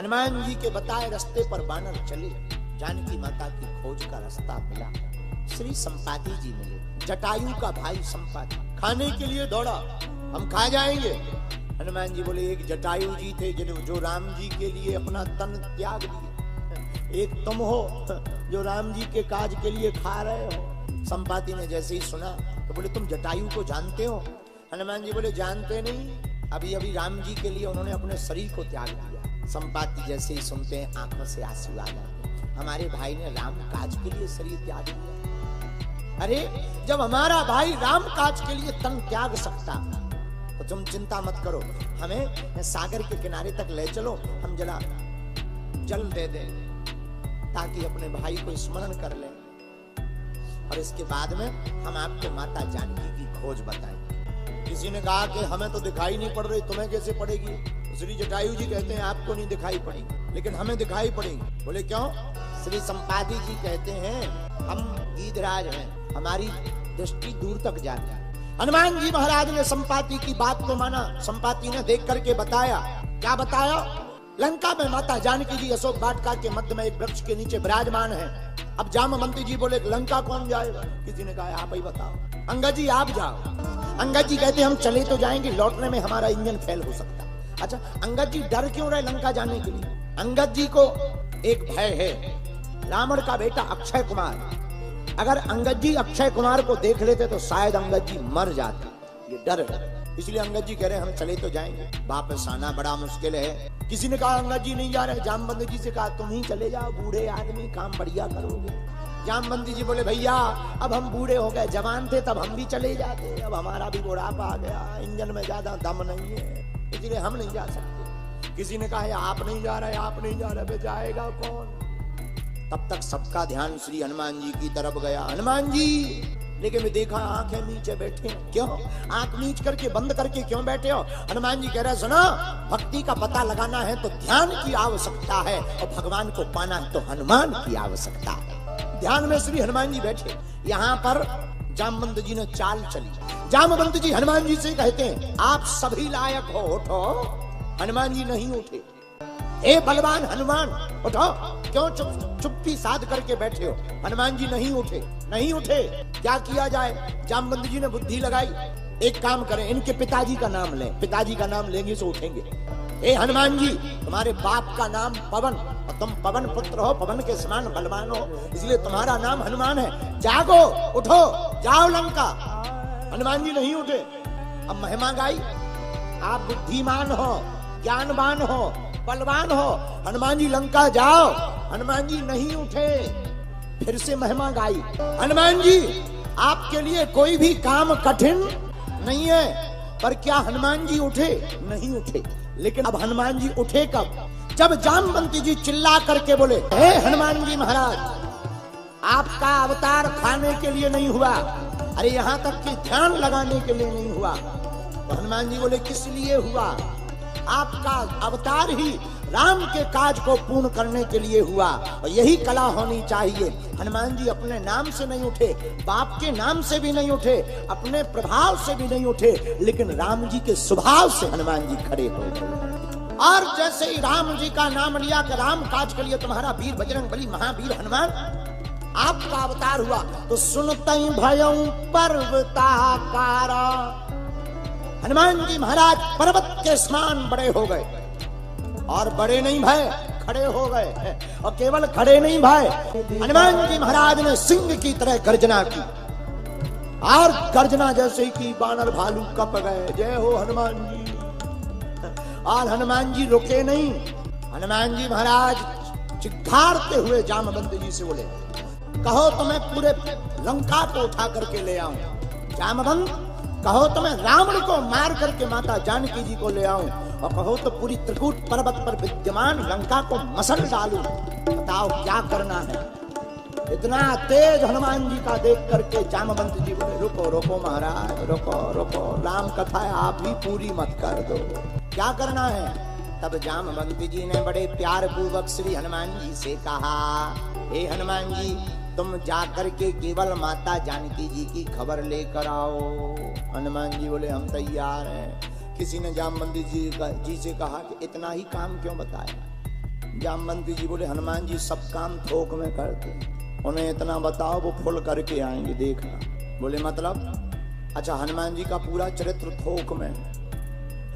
हनुमान जी के बताए रास्ते पर बानर चले, जानकी माता की खोज का रास्ता मिला। श्री संपाति जी मिले, जटायु का भाई संपाति खाने के लिए दौड़ा, हम खा जाएंगे। हनुमान जी बोले एक जटायु जी थे जो राम जी के लिए अपना तन त्याग दिए, एक तुम हो जो राम जी के काज के लिए खा रहे हो। संपाति ने जैसे ही सुना तो बोले तुम जटायु को जानते हो? हनुमान जी बोले जानते नहीं, अभी अभी राम जी के लिए उन्होंने अपने शरीर को त्याग दिया। संपाति जैसे ही सुनते हैं आंखों से आंसू आ जाते, हमारे भाई ने राम काज के लिए शरीर त्याग दिया। अरे जब हमारा भाई राम काज के लिए तन त्याग सकता तो तुम चिंता मत करो, हमें सागर के किनारे तक ले चलो, हम जरा जल दे दें ताकि अपने भाई को स्मरण कर लें, और इसके बाद में हम आपको माता जानकी की खोज बताएंगे। किसी ने कहा कि हमें तो दिखाई नहीं पड़ रही, तुम्हें कैसे पड़ेगी? श्री जटायु जी कहते हैं आपको नहीं दिखाई पड़ी, लेकिन हमें दिखाई पड़ेगी। बोले क्यों? श्री संपाति जी कहते हैं हम गीधराज हैं, हमारी दृष्टि दूर तक जाती है। हनुमान जी महाराज ने संपाति की बात को माना। संपाति ने देख करके बताया, क्या बताया? लंका में माता जानकी जी अशोक वाटिका के मध्य में एक वृक्ष के नीचे विराजमान है। अब जामवंती जी बोले लंका कौन जाएगा? किसी ने कहा आप ही बताओ। अंगद जी आप जाओ। अंगद जी कहते हम चले तो जाएंगे, लौटने में हमारा इंजन फेल हो सकता है। अच्छा अंगद जी डर क्यों रहे लंका जाने के लिए? अंगद जी को एक भय है, रावण का बेटा अक्षय कुमार, अगर अंगद जी अक्षय कुमार को देख लेते तो शायद अंगद जी मर जाते, ये डर है। इसलिए अंगद जी कह रहे हैं हम चले तो जाएंगे, वापस आना बड़ा मुश्किल है। किसी ने कहा अंगद जी नहीं जा रहे। जामवंत जी से कहा तुम ही चले जाओ, बूढ़े आदमी काम बढ़िया करोगे। जामवंत जी बोले भैया अब हम बूढ़े हो गए, जवान थे तब हम भी चले जाते, अब हमारा भी बुढ़ापा आ गया, इंजन में ज्यादा दम नहीं है, इसलिए हम नहीं जा सकते। किसी ने कहा आप नहीं जा रहे, आप नहीं जा रहे, जाएगा कौन? तब तक सबका ध्यान श्री हनुमान जी की तरफ गया। हनुमान जी लेकिन मैं देखा आंखें नीचे बैठे। क्यों आंख नीच करके बंद करके क्यों बैठे हो? हनुमान जी कह रहे सुना, भक्ति का पता लगाना है तो ध्यान की आवश्यकता है, और भगवान को पाना है तो हनुमान की आवश्यकता है। ध्यान में श्री हनुमान जी बैठे। यहाँ पर जामवंत जी ने चाल चली। जामवंत जी हनुमान जी से कहते हैं आप सभी लायक हो, उठो। हनुमान जी नहीं उठे। हे बलवान हनुमान उठो, क्यों चुप्पी साध करके बैठे हो? हनुमान जी नहीं उठे। नहीं उठे, क्या किया जाए? जामवंत जी ने बुद्धि लगाई, एक काम करें इनके पिताजी का नाम लें, पिताजी का नाम लेंगे तो उठेंगे। हे हनुमान जी तुम्हारे बाप का नाम पवन, और तुम पवन पुत्र हो, पवन के समान बलवान हो, इसलिए तुम्हारा नाम हनुमान है। जागो, उठो, जाओ लंका। हनुमान जी नहीं उठे। अब महिमा गाई, आप बुद्धिमान हो, ज्ञानवान हो, बलवान हो, हनुमान जी लंका जाओ। हनुमान जी नहीं उठे। फिर से महिमा गाई, हनुमान जी आपके लिए कोई भी काम कठिन नहीं है। पर क्या हनुमान जी उठे? नहीं उठे। लेकिन अब हनुमान जी उठे कब? जब जामवंती जी चिल्ला करके बोले हे हनुमान जी महाराज आपका अवतार खाने के लिए नहीं हुआ, अरे यहाँ तक कि ध्यान लगाने के लिए नहीं हुआ। तो हनुमान जी बोले किस लिए हुआ? आपका अवतार ही राम के काज को पूर्ण करने के लिए हुआ, और यही कला होनी चाहिए। हनुमान जी अपने नाम से नहीं उठे, बाप के नाम से भी नहीं उठे, अपने प्रभाव से भी नहीं उठे, लेकिन राम जी के स्वभाव से हनुमान जी खड़े हो गए। और जैसे ही राम जी का नाम लिया कि राम काज के लिए तुम्हारा वीर बजरंगबली महावीर हनुमान आपका अवतार हुआ, तो सुनते ही भयं पर्वताकारा, हनुमान जी महाराज पर्वत के समान बड़े हो गए। और बड़े नहीं भय, खड़े हो गए। और केवल खड़े नहीं भय, हनुमान जी महाराज ने सिंह की तरह गर्जना की, और गर्जना जैसे कि बानर भालू कप गए। जय हो हनुमान जी। और हनुमान जी रुके नहीं। हनुमान जी महाराज चिल्लाते हुए जामवंत जी से बोले कहो तो मैं पूरे लंका को उठा करके ले आऊं। जामवंत कहो तो मैं रावण को मार करके माता जानकी जी को ले आऊं, और कहो तो पूरी त्रिकूट पर्वत पर विद्यमान लंका को मसल डालूं। बताओ क्या करना है? इतना तेज हनुमान जी का देख करके जामवंत जी बोले रुको रुको महाराज, रुको रुको, राम कथा है आप भी पूरी मत कर दो, क्या करना है? तब जामवंत जी ने बड़े प्यार पूर्वक श्री हनुमान जी से कहा हे हनुमान जी तुम जाकर के केवल माता जानकी जी की खबर लेकर आओ। हनुमान जी बोले हम तैयार हैं। किसी ने जामवंत जी से कहा कि इतना ही काम क्यों बताया? जामवंती जी बोले हनुमान जी सब काम थोक में करते, उन्हें इतना बताओ वो फुल करके आएंगे देखना। बोले मतलब? अच्छा, हनुमान जी का पूरा चरित्र थोक में।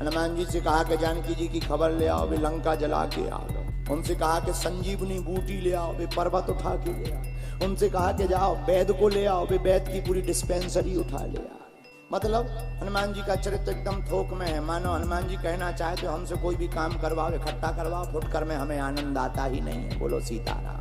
हनुमान जी से कहा कि जानकी जी की खबर ले आओ, वे लंका जला के आ गए। उनसे कहा कि संजीवनी बूटी ले आओ, वे पर्वत उठा के ले आओ। उनसे कहा कि जाओ वैद को ले आओ, वे वैद की पूरी डिस्पेंसरी उठा ले आओ। मतलब हनुमान जी का चरित्र एकदम थोक में है। मानो हनुमान जी कहना चाहे तो हमसे कोई भी काम करवाओ, इकट्ठा करवाओ, फुटकर में हमें आनंद आता ही नहीं है। बोलो सीताराम।